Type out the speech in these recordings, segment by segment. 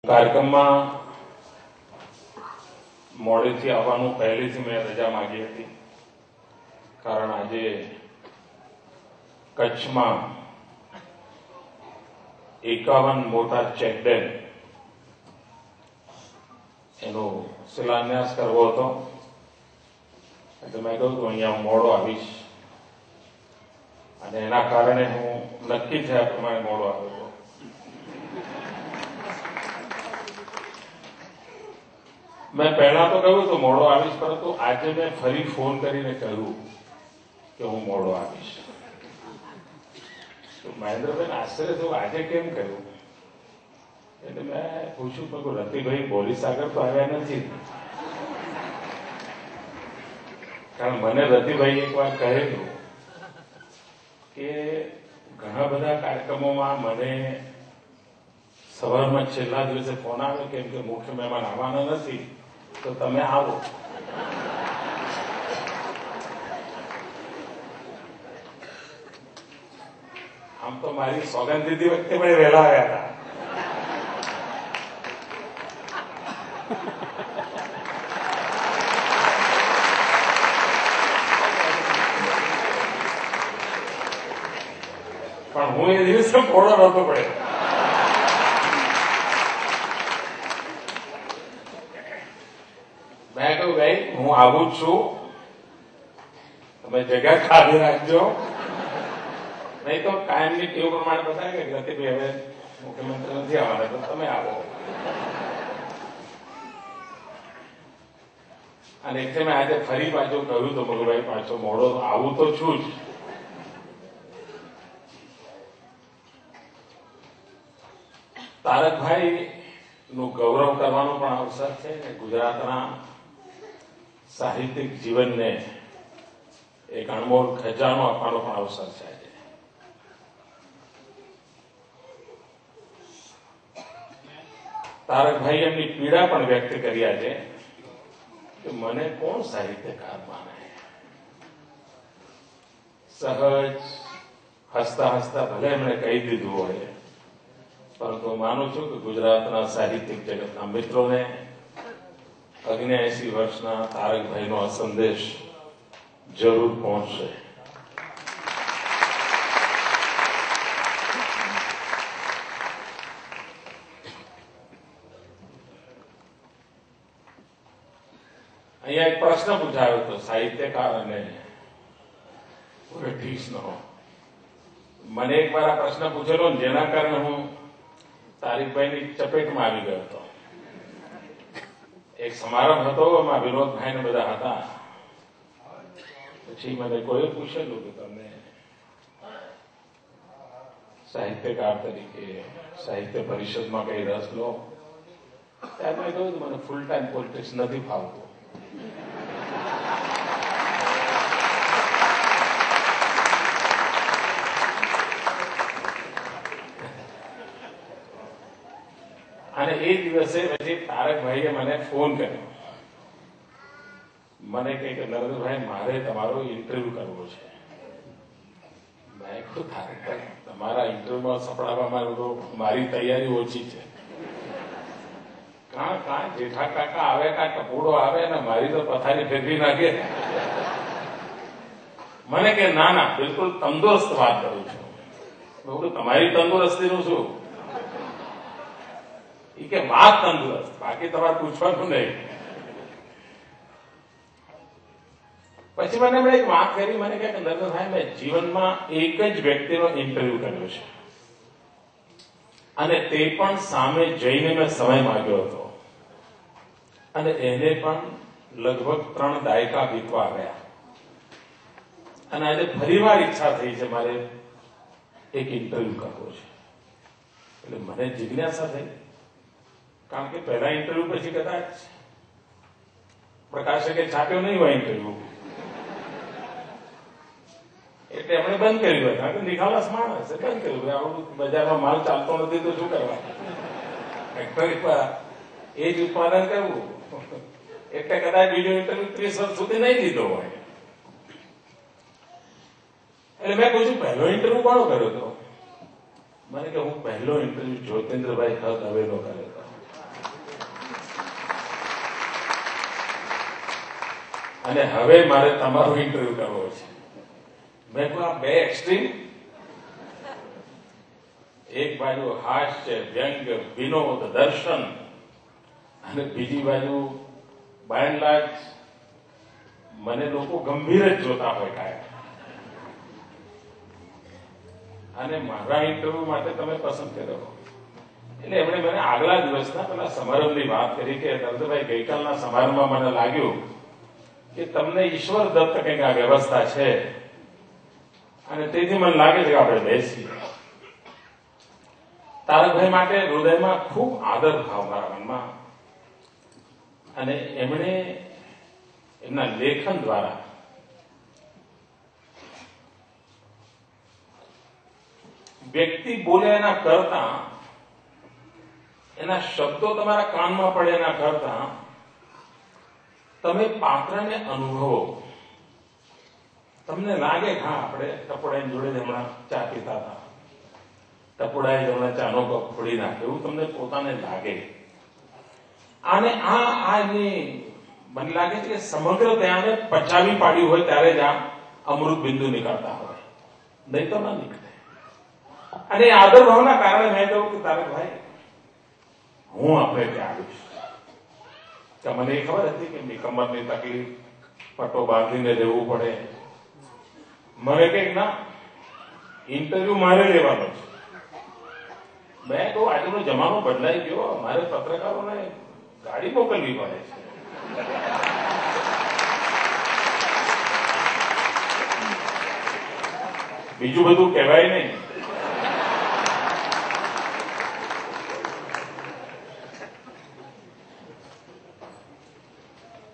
કાર્યક્રમમાં મોડેથી આવવાનું પહેલેથી મેં રજા માંગી હતી, કારણ આજે કચ્છમાં 51 મોટા ચેકડેમ એનો શિલાન્યાસ કરવો હતો. એટલે મેં કહ્યું કે અહીંયા હું મોડો આવીશ, અને એના કારણે હું નક્કી થયા પ્રમાણે મોડો આવ્યો હતો. મેં પહેલા તો કહ્યું તો મોડો આવીશ, પરંતુ આજે મેં ફરી ફોન કરીને કહ્યું કે હું મોડો આવીશ. તો મહેન્દ્રભાઈ આશ્ચર્ય થયું, આજે કેમ કહ્યું? એટલે મેં પૂછ્યું કે રતિભાઈ પોલીસ આગળ તો આવ્યા નથી? કારણ મને રતિભાઈ એક વાર કહેલું કે ઘણા બધા કાર્યક્રમોમાં મને સવારમાં છેલ્લા દિવસે ફોન આવ્યો કેમ કે મુખ્ય મહેમાન આવવાના નથી, તો તમે આવો. આમ તો મારી સોગંદ દીધી વખતે પણ વહેલા આવ્યા હતા. પણ હું એ દિવસે મોડો નહોતો પડ્યો. મેં કહ્યું ભાઈ હું આવું જ છું, તમે જગ્યા ખાલી રાખજો, નહીં તો કાયમની ટેવ પ્રમાણે બતાવે કે રતિભાઈ હવે મુખ્યમંત્રી નથી આવવાના, તો તમે આવો. અને એટલે મેં આજે ફરી પાછું કહ્યું તો મગુભાઈ પાછો મોડો આવું તો છું જ. તારકભાઈ નું ગૌરવ કરવાનો પણ અવસર છે, ગુજરાતના સાહિત્યિક જીવનને એક અણમોલ ખજાનો આપવાનો પણ અવસર છે. તારકભાઈ એમની પીડા પણ વ્યક્ત કરી આજે કે મને કોણ સાહિત્યકાર માને. સહજ હસતા હસતા ભલે એમણે કહી દીધું હોય, પરંતુ માનું છું કે ગુજરાતના સાહિત્યિક જગતના મિત્રોને 79 વર્ષના તારકભાઈનો આ સંદેશ જરૂર પહોંચશે. અહીંયા એક પ્રશ્ન પૂછાયો હતો સાહિત્યકાર અને પોલિટિક્સનો. મને એક વાર આ પ્રશ્ન પૂછેલો, જેના કારણે હું તારીકભાઈની ચપેટમાં આવી ગયો હતો. એક સમારંભ હતો, એમાં વિનોદભાઈ ને બધા હતા. પછી મને કોઈ પૂછેલું કે તમે સાહિત્યકાર તરીકે સાહિત્ય પરિષદમાં કઈ રસ લો? ત્યારે મેં કહ્યું મને ફૂલ ટાઈમ પોલિટિક્સ નથી ફાવતું. અને એ દિવસે પછી તારકભાઈએ મને ફોન કર્યો, મને કહે કે નરેન્દ્રભાઈ મારે તમારો ઇન્ટરવ્યુ કરવો છે. મેં કહ્યું તારકભાઈ તમારા ઇન્ટરવ્યુમાં સપડાવવામાં મારી તૈયારી ઓછી છે. કાં જેઠા કાકા આવે કાં ટપોડો આવે ને મારી તો પથારી ફેરવી નાખે. મને કે ના બિલકુલ તંદુરસ્ત વાત કરું છું. તમારી તંદુરસ્તીનું શું? એ કે વાત તંદુરસ્ત, બાકી તમારે પૂછવાનું નહીં. પછી મને એમણે એક વાત કરી, મને કહે કે નરેન્દ્રભાઈ મેં જીવનમાં એક જ વ્યક્તિનો ઇન્ટરવ્યુ કર્યો છે, અને તે પણ સામે જઈને મેં સમય માંગ્યો હતો, અને એને પણ લગભગ 3 દાયકા વીતવા ગયા. અને આજે ફરીવાર ઈચ્છા થઈ છે મારે એક ઇન્ટરવ્યુ કરવો છે. એટલે મને જિજ્ઞાસા થઈ, કારણ કે પહેલા ઇન્ટરવ્યુ પછી કદાચ પ્રકાશકે છાપ્યો નહીં હોય ઇન્ટરવ્યુ, એટલે એમણે બંધ કર્યું હોય. કારણ કે નિખાલસ માણસ બંધ કર્યું. આવું બજારમાં માલ ચાલતો નથી તો શું કરવા, ફેક્ટરી પર એ જ ઉત્પાદન કરવું. એટલે કદાચ બીજો ઇન્ટરવ્યુ 30 વર્ષ સુધી નહીં લીધો હોય. એટલે મેં પૂછ્યું પહેલો ઇન્ટરવ્યુ કોનો કર્યો હતો? મને કે હું પહેલો ઇન્ટરવ્યુ જ્યોતિન્દ્રભાઈ દવેનો કર્યો હતો. અને હવે મારે તમારો ઇન્ટરવ્યુ કરવો છે. મેં કહ્યું આ બે એક્સ્ટ્રીમ, એક બાજુ હાસ્ય, વ્યંગ, વિનોદ, દર્શન, અને બીજી બાજુ બાય એન્ડ લાર્જ મને લોકો ગંભીર જ જોતા હોય કાયમ. અને મારા ઇન્ટરવ્યુ માટે તમે પસંદ કર્યો. એટલે એમણે મને આગલા દિવસના પેલા સમારંભની વાત કરી કે દર્દભાઈ, ગઈકાલના સમારંભમાં મને લાગ્યું કે તમને ઈશ્વર દત્ત કંઈક આ વ્યવસ્થા છે, અને તેથી મને લાગે છે કે આપણે બેસીએ. તારકભાઈ માટે હૃદયમાં ખૂબ આદર ભાવ મારા મનમાં, અને એમણે એમના લેખન દ્વારા વ્યક્તિ બોલે એના કરતા, એના શબ્દો તમારા કાનમાં પડે એના કરતા તમે પાત્રને અનુભવો. તમને લાગે હા આપણે ટપોડાઈ જોડે જ હમણાં ચા પીતા હતા, ટપોડાઈ હમણાં ચાનો કપ ફોડી નાખે, એવું તમને પોતાને લાગે. અને આ એમની મને લાગે છે કે સમગ્ર ત્યાંને પચાવી પાડ્યું હોય ત્યારે જ આ અમૃત બિંદુ નીકળતા હોય, નહીં તો ના નીકળે. અને આદર ભાવના કારણે મેં કહ્યું કે તારકભાઈ, હું આપણે ત્યાં આવીશ. કે મને એ ખબર હતી કે કમરની તકલીફ, પટ્ટો બાંધીને રહેવું પડે. મને કંઈક ના, ઇન્ટરવ્યુ મારે લેવાનો છે. મેં કહું આજનો જમાનો બદલાઈ ગયો, મારે પત્રકારોને ગાડી મોકલવી પડે છે. બીજું બધું કહેવાય નહીં.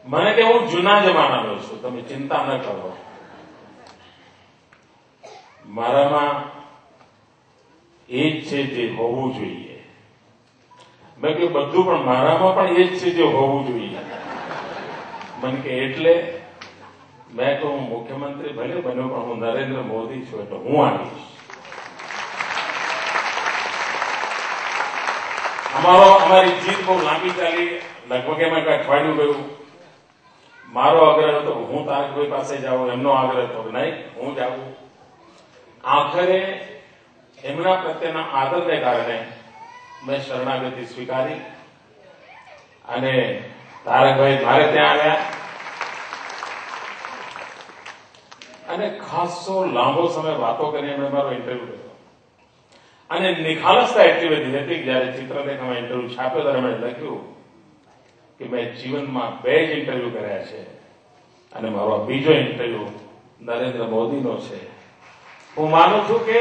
મને કે હું જૂના જમાનાનો છું, તમે ચિંતા ન કરો. મારામાં એ જ છે જે હોવું જોઈએ. મેં કહ્યું બધું, પણ મારામાં પણ એ જ છે જે હોવું જોઈએ. મને કે એટલે મેં કહું હું મુખ્યમંત્રી ભલે બન્યો, પણ હું નરેન્દ્ર મોદી છું, એટલે હું આવીશ. અમારી જીત બહુ લાંબી ચાલી, લગભગ એમાં કઈ અઠવાડિયું ગયું. મારો આગ્રહ હતો હું તારકભાઈ પાસે જાઉં, એમનો આગ્રહ હતો નહીં હું જાઉં. આખરે એમના પ્રત્યેના આદરને કારણે મેં શરણાગતિ સ્વીકારી અને તારકભાઈ મારે ત્યાં આવ્યા. અને ખાસો લાંબો સમય વાતો કરીને એમણે મારો ઇન્ટરવ્યુ કર્યો. અને નિખાલસતા એટલી બધી હતી જયારે ચિત્રલેખામાં ઇન્ટરવ્યુ છાપ્યો ત્યારે એમણે લખ્યું કે મેં જીવનમાં 2 જ ઇન્ટરવ્યુ કર્યા છે, અને મારો બીજો ઇન્ટરવ્યુ નરેન્દ્ર મોદીનો છે. હું માનું છું કે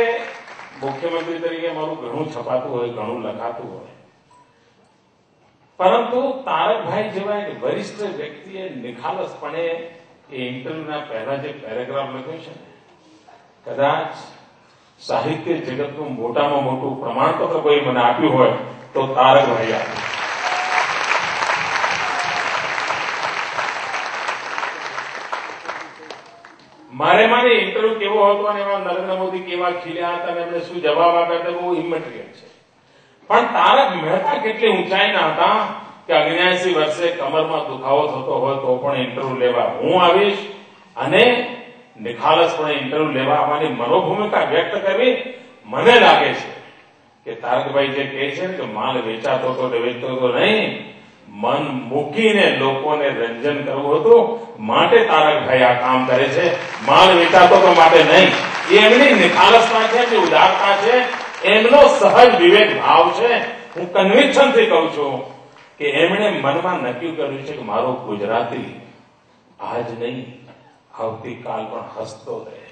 મુખ્યમંત્રી તરીકે મારું ઘણું છપાતું હોય, ઘણું લખાતું હોય, પરંતુ તારકભાઈ જેવા એક વરિષ્ઠ વ્યક્તિએ નિખાલસપણે એ ઇન્ટરવ્યુના પહેલા જે પેરેગ્રાફ લખ્યું છે, કદાચ સાહિત્ય જગતનું મોટામાં મોટું પ્રમાણપત્ર કોઈ મને આપ્યું હોય તો તારકભાઈ આપ્યું. મારે ઇન્ટરવ્યુ કેવો હતો અને એમાં નરેન્દ્ર મોદી કેવા ખીલ્યા હતા અને એમને શું જવાબ આપ્યા હતા બહુ ઇમેટિરિયલ છે. પણ તારક મહેતા કેટલી ઊંચાઈના હતા કે 79 વર્ષે કમરમાં દુખાવો થતો હોય તો પણ ઇન્ટરવ્યુ લેવા હું આવીશ અને નિખાલસપણે ઇન્ટરવ્યુ લેવા આવવાની મનોભૂમિકા વ્યક્ત કરવી. મને લાગે છે કે તારકભાઈ જે કહે છે કે માલ વેચાતો તો વેચતો તો નહીં, મન મૂકીને લોકોને રંજન કરવું હતું, માટે તારકભાઈ આ કામ કરે છે. માલ વેચાતો તો માટે નહીં. એમની નિખાલસતા છે, એમની ઉદારતા છે, એમનો સહજ વિવેક ભાવ છે. હું કન્વિક્શનથી કહું છું કે એમણે મનમાં નક્કી કર્યું છે કે મારો ગુજરાતી આજ નહીં આવતીકાલ પણ હસતો રહે.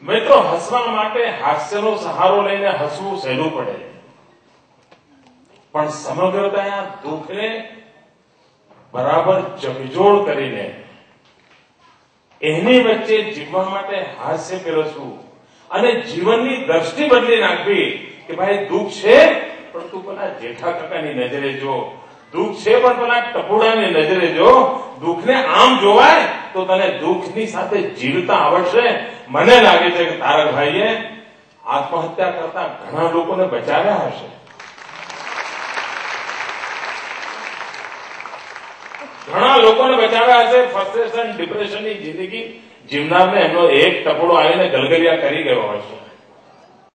મિત્રો, હસવા માટે હાસ્યનો સહારો લઈને હસવું સહેલું પડે, પણ સમગ્રતા દુઃખને બરાબર જગજોડ કરીને એની વચ્ચે જીવવા માટે હાસ્ય પીરસવું અને જીવનની દ્રષ્ટિ બદલી નાખવી કે ભાઈ દુઃખ છે પણ તું પેલા જેઠા કાકાની નજરે જો, દુઃખ છે પણ પેલા ટપોડાની નજરે જો. દુઃખને આમ જોવાય તો તને દુઃખની સાથે જીવતા આવડશે. મને લાગે છે કે તારકભાઈએ આત્મહત્યા કરતા ઘણા લોકોને બચાવ્યા હશે. ઘણા લોકોને બચાવ્યા હશે ફ્રસ્ટ્રેશન ડિપ્રેશનની જિંદગી જીવનારને એમનો એક ટપડો આવીને ગલગલિયા કરી ગયો હશે.